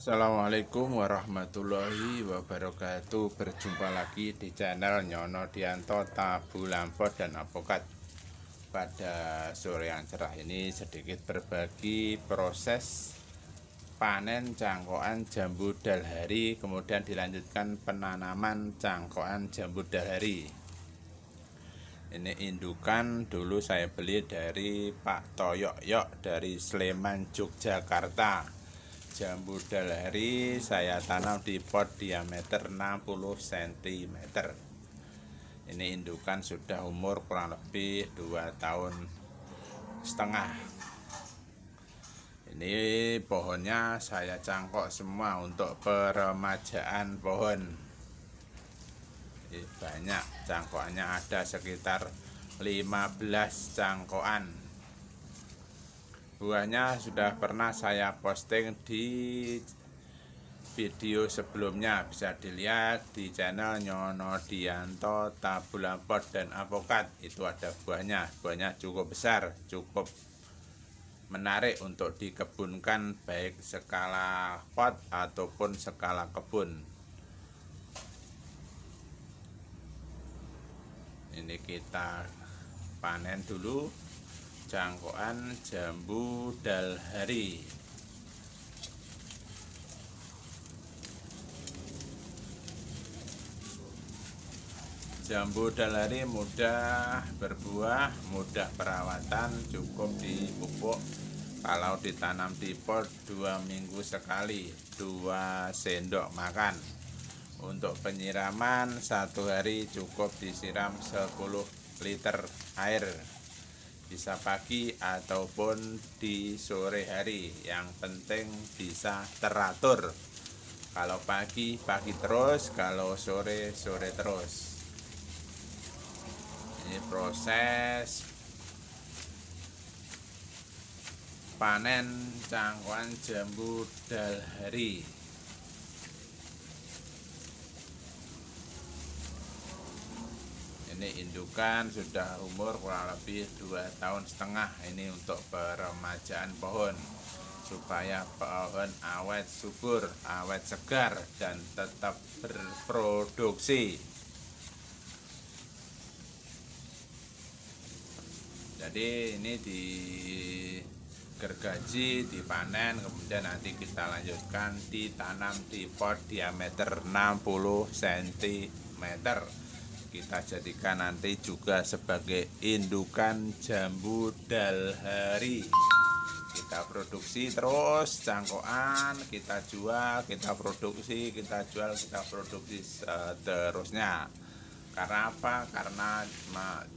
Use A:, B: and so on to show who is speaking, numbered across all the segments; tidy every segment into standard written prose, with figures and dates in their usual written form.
A: Assalamualaikum warahmatullahi wabarakatuh. Berjumpa lagi di channel Nyono Dianto Tabu Lampot dan Apokat. Pada sore yang cerah ini sedikit berbagi proses panen cangkokan jambu dalhari, kemudian dilanjutkan penanaman cangkokan jambu dalhari. Ini indukan dulu saya beli dari Pak Toyok dari Sleman, Yogyakarta. Jambu dalhari saya tanam di pot diameter 60 cm. Ini indukan sudah umur kurang lebih 2,5 tahun. Ini pohonnya saya cangkok semua untuk peremajaan pohon. Ini banyak cangkokannya, ada sekitar 15 cangkokan. Buahnya sudah pernah saya posting di video sebelumnya, bisa dilihat di channel Nyono Dianto Tabu Lampot dan Apokat. Itu ada buahnya cukup besar, cukup menarik untuk dikebunkan baik skala pot ataupun skala kebun. Ini kita panen dulu cangkokan jambu dalhari. Jambu dalhari mudah berbuah, mudah perawatan, cukup dipupuk. Kalau ditanam di pot 2 minggu sekali, 2 sendok makan. Untuk penyiraman 1 hari cukup disiram 10 liter air. Bisa pagi ataupun di sore hari, yang penting bisa teratur. Kalau pagi terus, kalau sore terus. Ini proses panen cangkokan jambu dalhari. Ini indukan sudah umur kurang lebih 2,5 tahun. Ini untuk peremajaan pohon supaya pohon awet subur, awet segar, dan tetap berproduksi. Jadi ini digergaji, dipanen, kemudian nanti kita lanjutkan ditanam di pot diameter 60 cm. Kita jadikan nanti juga sebagai indukan jambu dalhari. Kita produksi terus cangkokan, kita jual, kita produksi, kita jual, kita produksi seterusnya. Karena apa? Karena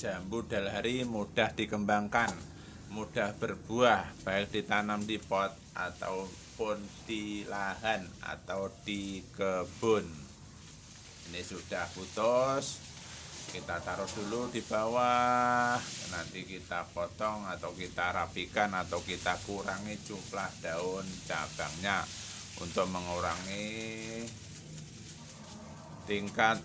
A: jambu dalhari mudah dikembangkan, mudah berbuah, baik ditanam di pot ataupun di lahan atau di kebun. Ini sudah putus, kita taruh dulu di bawah, nanti kita potong atau kita rapikan atau kita kurangi jumlah daun cabangnya untuk mengurangi tingkat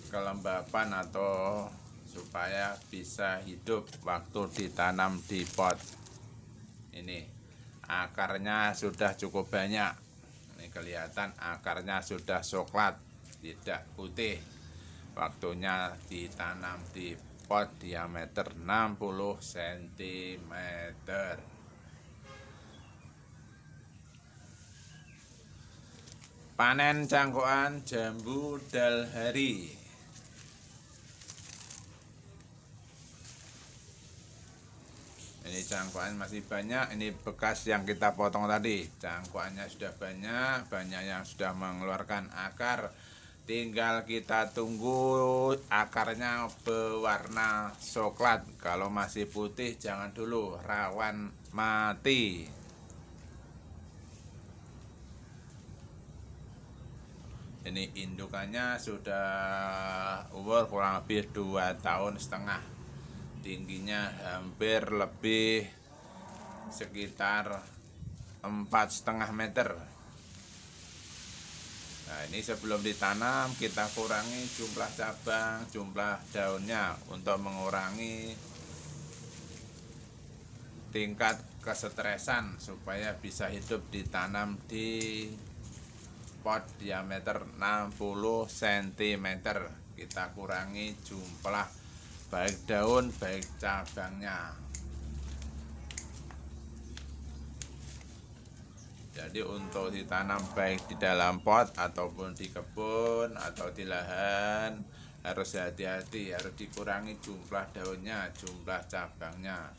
A: kelembapan atau supaya bisa hidup waktu ditanam di pot. Ini akarnya sudah cukup banyak. Ini kelihatan akarnya sudah coklat, tidak putih. Waktunya ditanam di pot diameter 60 cm. Panen cangkokan jambu dalhari. Ini cangkokan masih banyak, ini bekas yang kita potong tadi. Cangkokannya sudah banyak yang sudah mengeluarkan akar. Tinggal kita tunggu akarnya berwarna coklat. Kalau masih putih jangan dulu, rawan mati. Ini indukannya sudah umur kurang lebih 2,5 tahun. Tingginya hampir lebih sekitar 4,5 meter. Nah, ini sebelum ditanam kita kurangi jumlah cabang, jumlah daunnya untuk mengurangi tingkat kesetresan supaya bisa hidup ditanam di pot diameter 60 cm. Kita kurangi jumlah baik daun baik cabangnya. Jadi untuk ditanam baik di dalam pot ataupun di kebun atau di lahan harus hati-hati, harus dikurangi jumlah daunnya, jumlah cabangnya.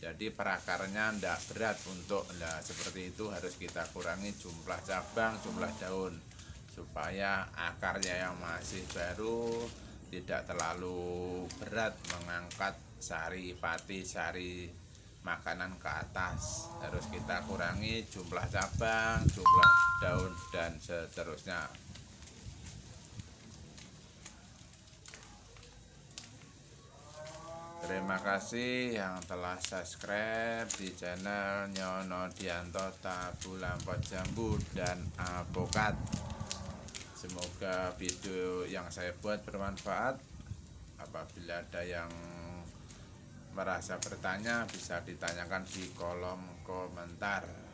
A: Jadi perakarnya tidak berat untuk, nah seperti itu harus kita kurangi jumlah cabang, jumlah daun supaya akarnya yang masih baru tidak terlalu berat mengangkat sari pati, sari makanan ke atas. Harus kita kurangi jumlah cabang, jumlah daun dan seterusnya. Terima kasih yang telah subscribe di channel Nyono Dianto Tabu Lampot Jambu dan Alpukat. Semoga video yang saya buat bermanfaat. Apabila ada yang merasa bertanya bisa ditanyakan di kolom komentar.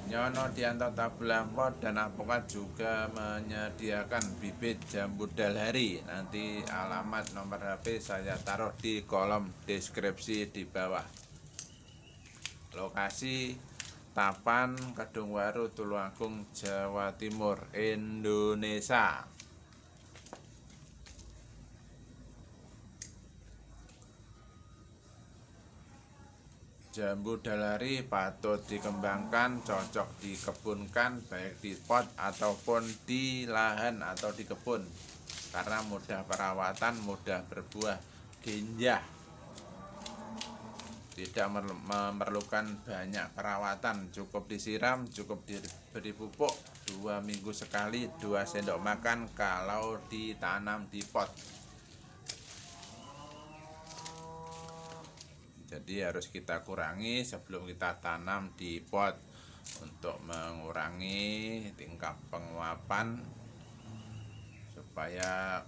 A: Nyono Dianto Tabu Lampot dan Alpukat juga menyediakan bibit jambu dalhari. Nanti alamat nomor HP saya taruh di kolom deskripsi di bawah. Lokasi Tapan, Kedungwaru, Tulungagung, Jawa Timur, Indonesia. Jambu dalhari patut dikembangkan, cocok dikebunkan baik di pot ataupun di lahan atau di kebun karena mudah perawatan, mudah berbuah genjah, tidak memerlukan banyak perawatan, cukup disiram, cukup diberi pupuk 2 minggu sekali 2 sendok makan kalau ditanam di pot. Jadi harus kita kurangi sebelum kita tanam di pot untuk mengurangi tingkat penguapan supaya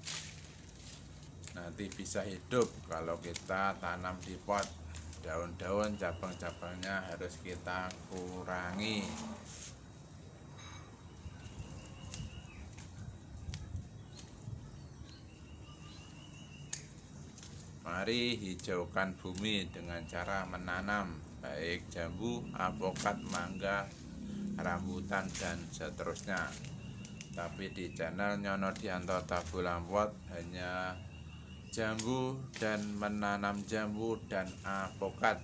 A: nanti bisa hidup kalau kita tanam di pot. Daun-daun, cabang-cabangnya harus kita kurangi. Mari hijaukan bumi dengan cara menanam baik jambu, alpukat, mangga, rambutan dan seterusnya. Tapi di channel Nyono Dianto Tabu Lampot hanya jambu dan menanam jambu dan alpukat.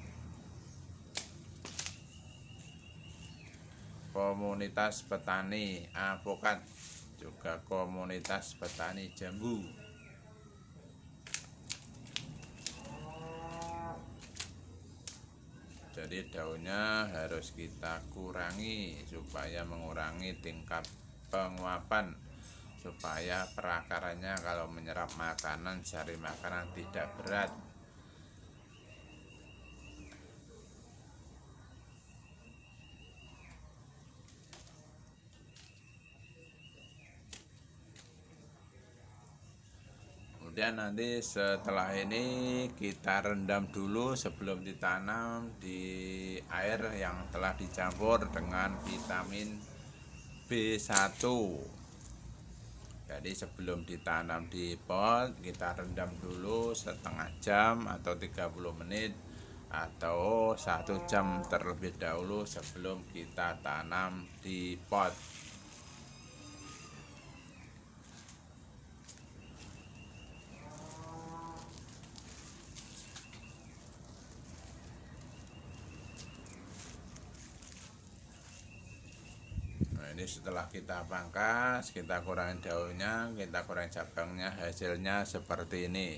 A: Komunitas petani alpukat juga komunitas petani jambu. Jadi daunnya harus kita kurangi supaya mengurangi tingkat penguapan, supaya perakarannya kalau menyerap makanan, sari makanan tidak berat. Kemudian nanti setelah ini kita rendam dulu sebelum ditanam di air yang telah dicampur dengan vitamin B1. Jadi sebelum ditanam di pot kita rendam dulu setengah jam atau 30 menit atau 1 jam terlebih dahulu sebelum kita tanam di pot. Ini setelah kita pangkas, kita kurangi daunnya, kita kurangi cabangnya, hasilnya seperti ini.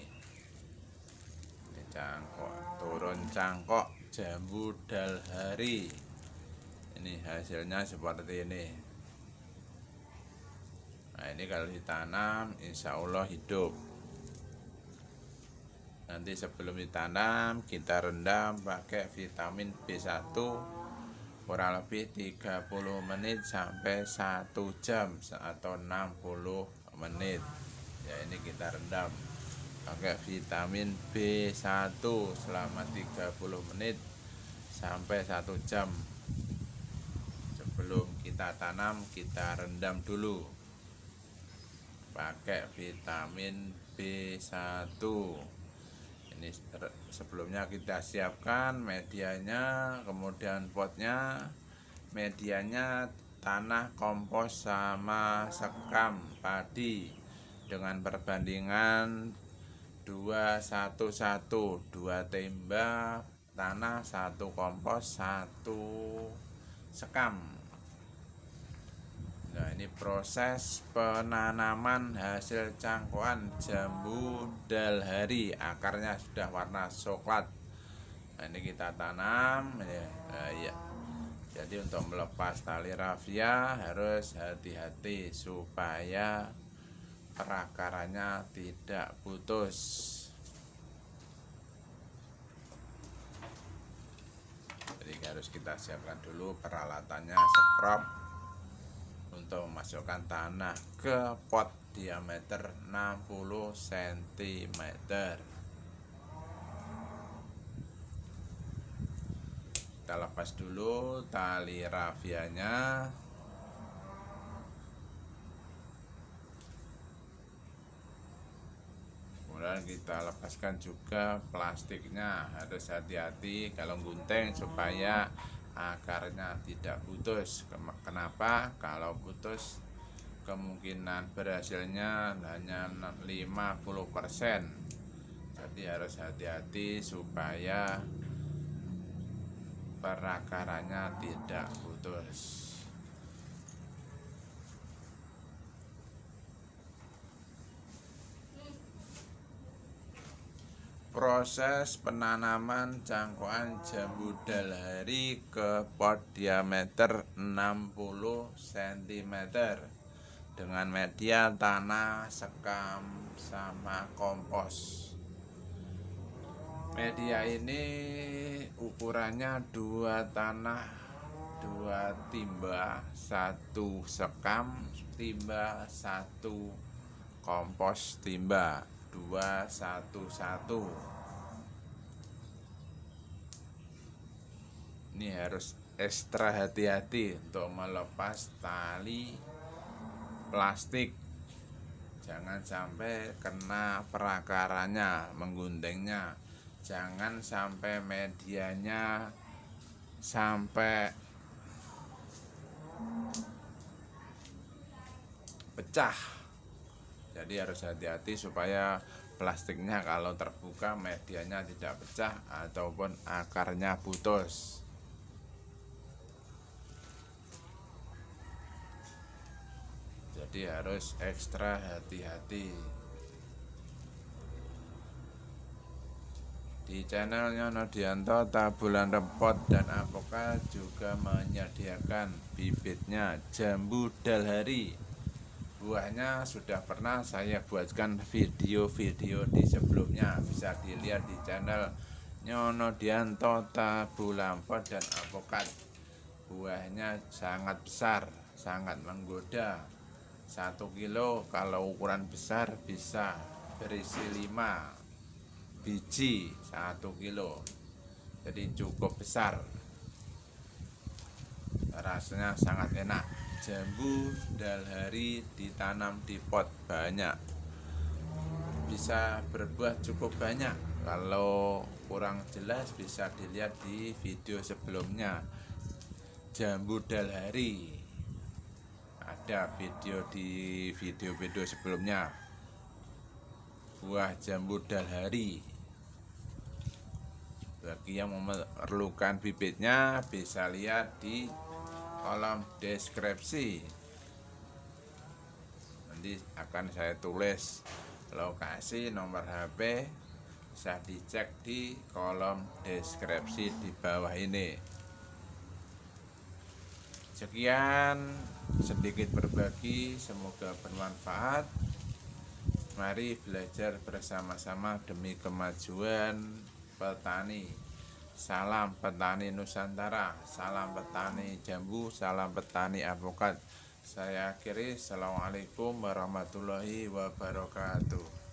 A: Ini cangkok, turun cangkok jambu dalhari. Ini hasilnya seperti ini. Nah ini kalau ditanam insya Allah hidup. Nanti sebelum ditanam kita rendam pakai vitamin B1 kurang lebih 30 menit sampai 1 jam atau 60 menit. Ya ini kita rendam pakai vitamin B1 selama 30 menit sampai 1 jam sebelum kita tanam, kita rendam dulu pakai vitamin B1. Ini sebelumnya kita siapkan medianya, kemudian potnya. Medianya tanah kompos sama sekam padi dengan perbandingan 2:1:1, 2 timba tanah, 1 kompos, 1 sekam. Nah, ini proses penanaman hasil cangkokan jambu dalhari. Akarnya sudah warna coklat. Nah, ini kita tanam ya. Jadi untuk melepas tali rafia harus hati-hati supaya perakarannya tidak putus. Jadi harus kita siapkan dulu peralatannya, sekrop untuk memasukkan tanah ke pot diameter 60 cm. Kita lepas dulu tali rafianya. Kemudian kita lepaskan juga plastiknya. Harus hati-hati kalau gunting supaya akarnya tidak putus. Kenapa? Kalau putus kemungkinan berhasilnya hanya 50%. Jadi harus hati-hati supaya perakarannya tidak putus. Proses penanaman cangkokan jambu dalhari ke pot diameter 60 cm dengan media tanah, sekam, sama kompos. Media ini ukurannya 2 tanah, 2 timba, 1 sekam timba, 1 kompos timba, 2:1:1. Ini harus ekstra hati-hati untuk melepas tali plastik. Jangan sampai kena perakarannya, mengguntingnya. Jangan sampai medianya sampai pecah. Jadi harus hati-hati supaya plastiknya kalau terbuka medianya tidak pecah ataupun akarnya putus. Jadi harus ekstra hati-hati. Di channel Nyono Dianto, Tabulan Repot dan Apokat juga menyediakan bibitnya jambu dalhari. Buahnya sudah pernah saya buatkan video-video di sebelumnya. Bisa dilihat di channel Nyono Dianto, Tabulan Repot dan Apokat. Buahnya sangat besar, sangat menggoda. 1 kilo kalau ukuran besar bisa berisi 5 biji 1 kilo, jadi cukup besar, rasanya sangat enak. Jambu dalhari ditanam di pot banyak, bisa berbuah cukup banyak. Kalau kurang jelas bisa dilihat di video sebelumnya. Jambu dalhari ada video di video-video sebelumnya, buah jambu dalhari. Bagi yang memerlukan bibitnya bisa lihat di kolom deskripsi. Nanti akan saya tulis lokasi, nomor HP, bisa dicek di kolom deskripsi di bawah ini. Sekian sedikit berbagi, semoga bermanfaat. Mari belajar bersama-sama demi kemajuan petani. Salam petani Nusantara, salam petani jambu, salam petani apokat. Saya akhiri, assalamualaikum warahmatullahi wabarakatuh.